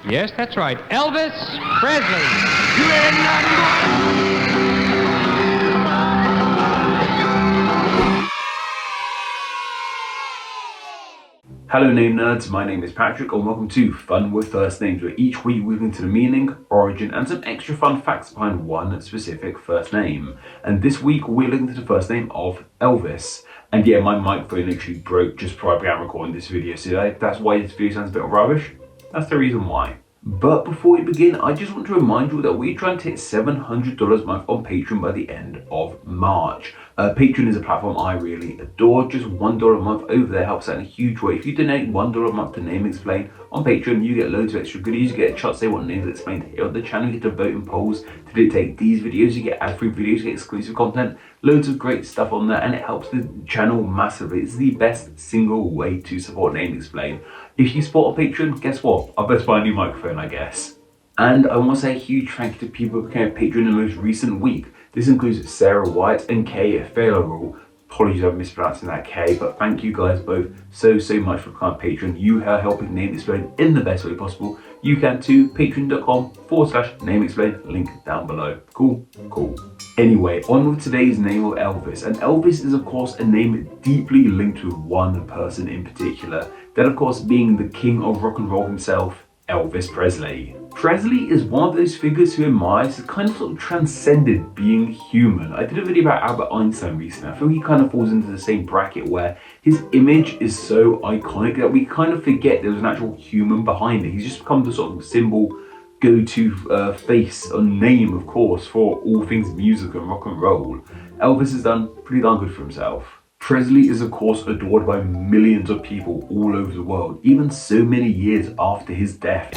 Yes, that's right. Elvis Presley. You ain't nothing Hello name nerds, my name is Patrick and welcome to Fun with First Names, where each week we look into the meaning, origin and some extra fun facts behind one specific first name. And this week we're looking into the first name of Elvis. And yeah, my microphone literally broke just prior to recording this video, so that's why this video sounds a bit rubbish. That's the reason why. But before we begin, I just want to remind you that we're trying to hit $700 a month on Patreon by the end of March. Patreon is a platform I really adore. Just $1 a month over there helps out in a huge way. If you donate $1 a month to Name Explain on Patreon, you get loads of extra goodies. You get a chance to say what names explained here on the channel. You get to vote in polls to dictate these videos. You get ad-free videos, you get exclusive content, loads of great stuff on there, and it helps the channel massively. It's the best single way to support Name Explain. If you support on Patreon, guess what? I'll best buy a new microphone, I guess. And I want to say a huge thank you to people who became a patron in the most recent week. This includes Sarah White and Kay Fairlaw. Apologies if I'm mispronouncing that K, but thank you guys both so much for becoming a patron. You are helping Name Explain in the best way possible. You can too, patreon.com/Name Explain, link down below. Cool. Anyway, on with today's name of Elvis. And Elvis is of course a name deeply linked with one person in particular. That of course being the king of rock and roll himself, Elvis Presley. Presley is one of those figures who in my eyes has kind of sort of transcended being human. I did a video about Albert Einstein recently. I feel he kind of falls into the same bracket where his image is so iconic that we kind of forget there was an actual human behind it. He's just become the sort of symbol, go-to face or name, of course, for all things music and rock and roll. Elvis has done pretty darn good for himself. Presley is of course adored by millions of people all over the world, even so many years after his death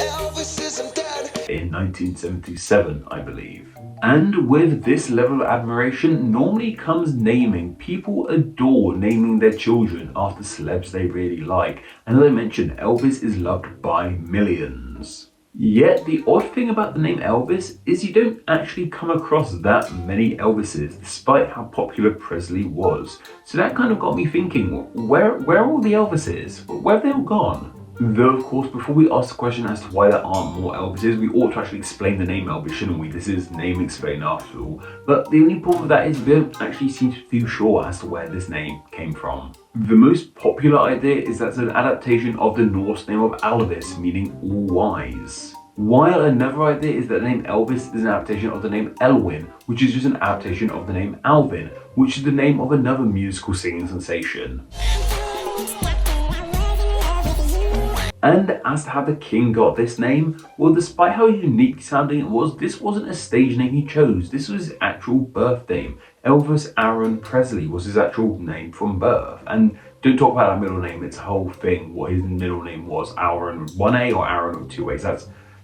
in 1977, I believe. And with this level of admiration normally comes naming. People adore naming their children after celebs they really like. And as I mentioned, Elvis is loved by millions. Yet the odd thing about the name Elvis is you don't actually come across that many Elvises, despite how popular Presley was. So that kind of got me thinking, where are all the Elvises? Where have they all gone? Though of course, before we ask the question as to why there aren't more Elvises, we ought to actually explain the name Elvis, shouldn't we? This is Name Explain after all. But the only problem with that is we don't actually seem to feel sure as to where this name came from. The most popular idea is that it's an adaptation of the Norse name of Elvis, meaning all wise. While another idea is that the name Elvis is an adaptation of the name Elwin, which is just an adaptation of the name Alvin, which is the name of another musical singing sensation. And as to how the king got this name, well, despite how unique sounding it was, this wasn't a stage name he chose. This was his actual birth name. Elvis Aaron Presley was his actual name from birth. And don't talk about that middle name, it's a whole thing what his middle name was. Aaron with one A or Aaron with two A's.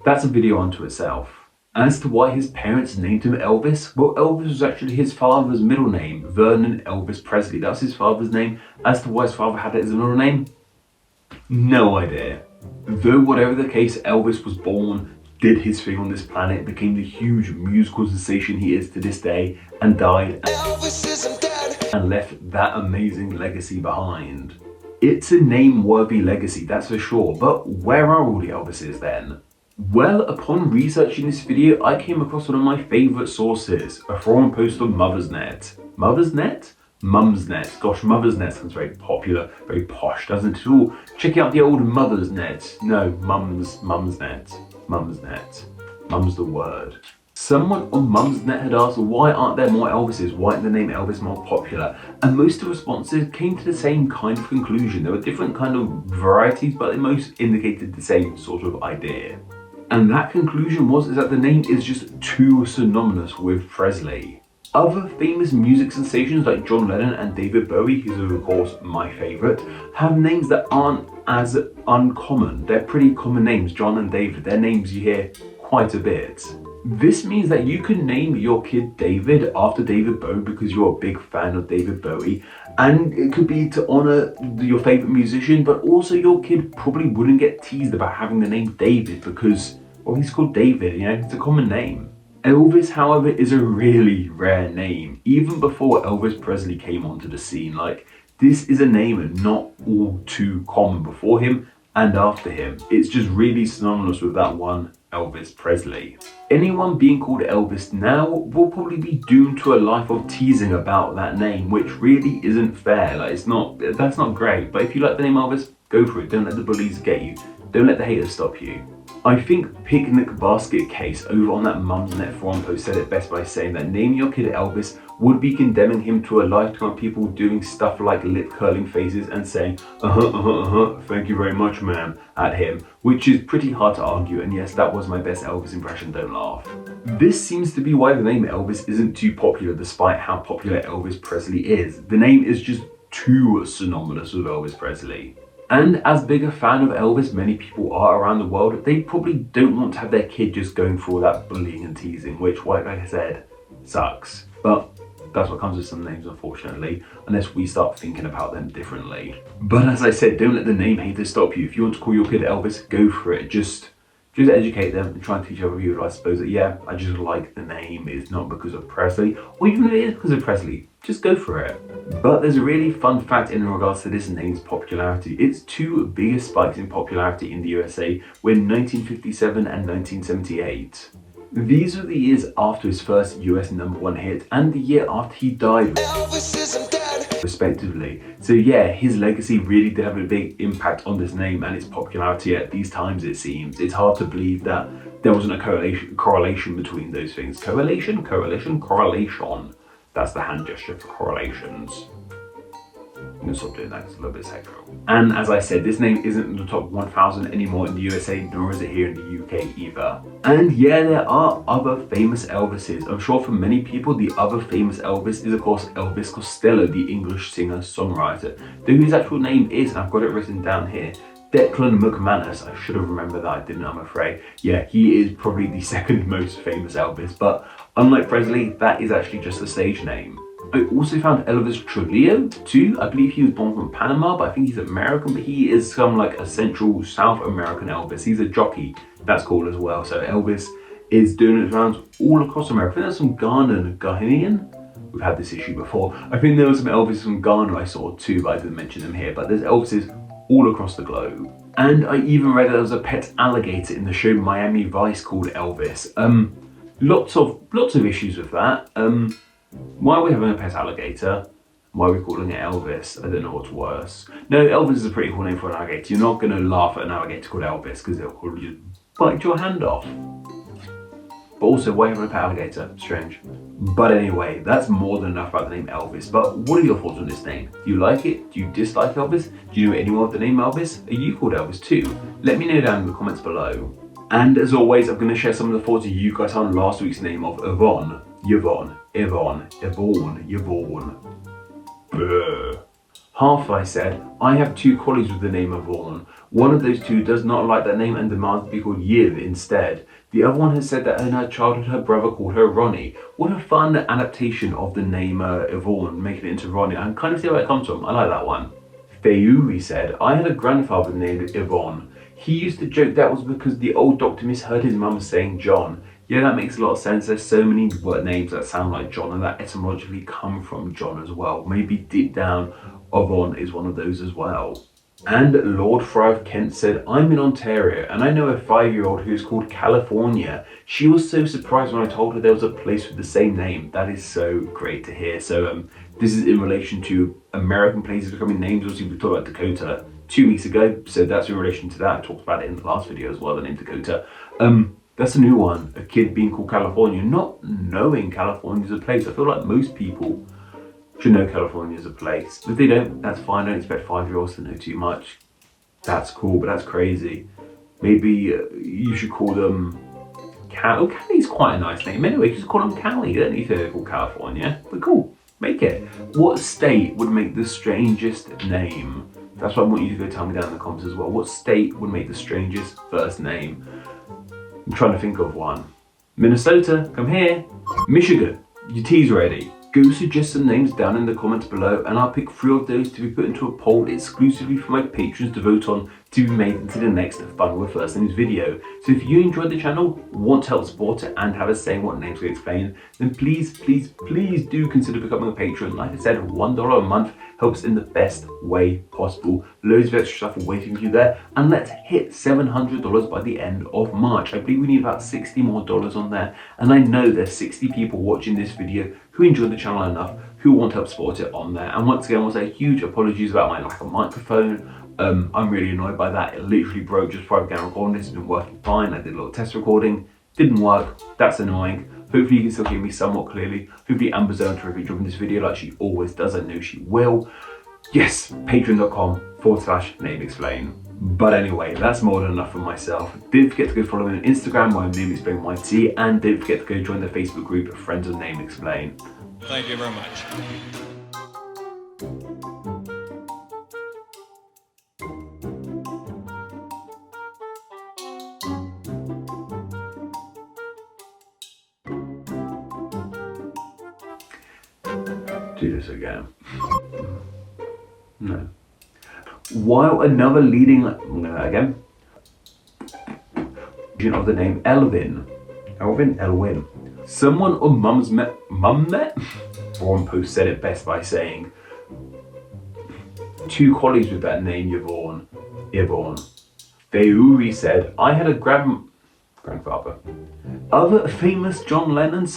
That's a video unto itself. As to why his parents named him Elvis, well, Elvis was actually his father's middle name, Vernon Elvis Presley. That's his father's name. As to why his father had it as a middle name, no idea. Though whatever the case, Elvis was born, did his thing on this planet, became the huge musical sensation he is to this day, and died and left that amazing legacy behind. It's a name-worthy legacy, that's for sure, but where are all the Elvises then? Well, upon researching this video, I came across one of my favourite sources, a forum post on Mothersnet. Mothersnet? Mumsnet. Gosh, Mothersnet sounds very popular, very posh, doesn't it? Ooh, check out the old Mothersnet. No, Mumsnet. Mumsnet. Mum's the word. Someone on Mumsnet had asked, why aren't there more Elvises? Why isn't the name Elvis more popular? And most of the responses came to the same kind of conclusion. There were different kind of varieties, but they most indicated the same sort of idea. And that conclusion is that the name is just too synonymous with Presley. Other famous music sensations like John Lennon and David Bowie, who's of course my favourite, have names that aren't as uncommon. They're pretty common names, John and David. They're names you hear quite a bit. This means that you can name your kid David after David Bowie because you're a big fan of David Bowie, and it could be to honour your favourite musician, but also your kid probably wouldn't get teased about having the name David because, well, he's called David, you know, it's a common name. Elvis, however, is a really rare name. Even before Elvis Presley came onto the scene, this is a name not all too common. Before him, and after him. It's just really synonymous with that one Elvis Presley. Anyone being called Elvis now will probably be doomed to a life of teasing about that name, which really isn't fair. Like, that's not great. But if you like the name Elvis, go for it. Don't let the bullies get you. Don't let the haters stop you. I think Picnic Basket Case over on that Mumsnet forum post said it best by saying that naming your kid Elvis would be condemning him to a lifetime of people doing stuff like lip curling faces and saying, thank you very much, ma'am, at him, which is pretty hard to argue, and yes, that was my best Elvis impression, don't laugh. This seems to be why the name Elvis isn't too popular despite how popular Elvis Presley is. The name is just too synonymous with Elvis Presley. And as big a fan of Elvis many people are around the world, they probably don't want to have their kid just going through all that bullying and teasing, which, like I said, sucks. But that's what comes with some names, unfortunately, unless we start thinking about them differently. But as I said, don't let the name haters stop you. If you want to call your kid Elvis, go for it. Just educate them and try and teach other people, I suppose, that yeah, I just like the name. It's not because of Presley, or even if it is because of Presley, just go for it. But there's a really fun fact in regards to this name's popularity. Its two biggest spikes in popularity in the USA were in 1957 and 1978. These were the years after his first US #1 hit and the year after he died, respectively. So yeah, his legacy really did have a big impact on this name and its popularity at these times, it seems. It's hard to believe that there wasn't a correlation between those things. Correlation? That's the hand gesture for correlations. I'm gonna stop doing that, it's a little bit sexual. And as I said, this name isn't in the top 1,000 anymore in the USA, nor is it here in the UK either. And yeah, there are other famous Elvises. I'm sure for many people, the other famous Elvis is of course Elvis Costello, the English singer-songwriter, though his actual name is, and I've got it written down here, Declan McManus. I should have remembered that, I didn't, I'm afraid. Yeah, he is probably the second most famous Elvis, but unlike Presley, that is actually just a stage name. I also found Elvis Trujillo too. I believe he was born from Panama, but I think he's American, but he is some like a Central South American Elvis. He's a jockey, that's cool as well. So Elvis is doing his rounds all across America. I think there's some Ghanaian. We've had this issue before. I think there was some Elvis from Ghana I saw too, but I didn't mention them here. But there's Elvises all across the globe. And I even read that there was a pet alligator in the show Miami Vice called Elvis. Lots of issues with that. Why are we having a pet alligator? Why are we calling it Elvis? I don't know what's worse. No, Elvis is a pretty cool name for an alligator. You're not going to laugh at an alligator called Elvis because they'll probably just bite your hand off. But also, why having a pet alligator? Strange. But anyway, that's more than enough about the name Elvis. But what are your thoughts on this name? Do you like it? Do you dislike Elvis? Do you know anyone with the name Elvis? Are you called Elvis too? Let me know down in the comments below. And as always, I'm going to share some of the thoughts of you guys on last week's name of Yvonne. Brr. Half I said, I have two colleagues with the name of Yvonne. One of those two does not like that name and demands to be called Yiv instead. The other one has said that in her childhood her brother called her Ronnie. What a fun adaptation of the name Yvonne, making it into Ronnie. I can kind of see where it comes from. I like that one. Feyuri said, I had a grandfather named Yvonne. He used to joke that was because the old doctor misheard his mum saying John. Yeah, that makes a lot of sense. There's so many names that sound like John and that etymologically come from John as well. Maybe deep down, Yvonne is one of those as well. And Lord Fry of Kent said, I'm in Ontario and I know a 5-year-old who's called California. She was so surprised when I told her there was a place with the same name. That is so great to hear. So this is in relation to American places becoming names. Obviously we talked about Dakota 2 weeks ago, so that's in relation to that. I talked about it in the last video as well, the name Dakota. That's a new one, a kid being called California, not knowing California is a place. I feel like most people should know California is a place. If they don't, that's fine. Don't expect 5-year-olds to know too much. That's cool, but that's crazy. Maybe you should call them Cali. Oh, Cali's quite a nice name. Anyway, you just call them Cali. You don't need to call California, but cool, make it. What state would make the strangest name? That's what I want you to go tell me down in the comments as well. What state would make the strangest first name? I'm trying to think of one. Minnesota, come here. Michigan, your tea's ready. Go suggest some names down in the comments below, and I'll pick 3 of those to be put into a poll exclusively for my patrons to vote on to be made into the next Fun with First Names video. So if you enjoyed the channel, want to help support it, and have a say in what names we explain, then please do consider becoming a patron. Like I said, $1 a month helps in the best way possible. Loads of extra stuff waiting for you there, and let's hit $700 by the end of March. I believe we need about $60 more on there, and I know there's 60 people watching this video who enjoy the channel enough who want to help support it on there. And once again, I want to say huge apologies about my lack of microphone. I'm really annoyed by that. It literally broke just before I began recording this. It's been working fine. I did a little test recording, didn't work. That's annoying. Hopefully you can still hear me somewhat clearly. Hopefully Amber's going to review dropping this video like she always does. I know she will. Yes, patreon.com/name explain. But anyway, that's more than enough for myself. Don't forget to go follow me on Instagram, where I'm Name Explain YT, and don't forget to go join the Facebook group Friends of Name Explain. Thank you very much. Do this again. No. While another leading, again, of the name Elvin, someone on Mum met, or on post said it best by saying, 2 colleagues with that name, Yvonne. Feyuri said, I had a grandfather. Other famous John Lennons?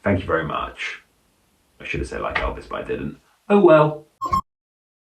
Thank you very much. I should have said like Elvis, but I didn't. Oh well.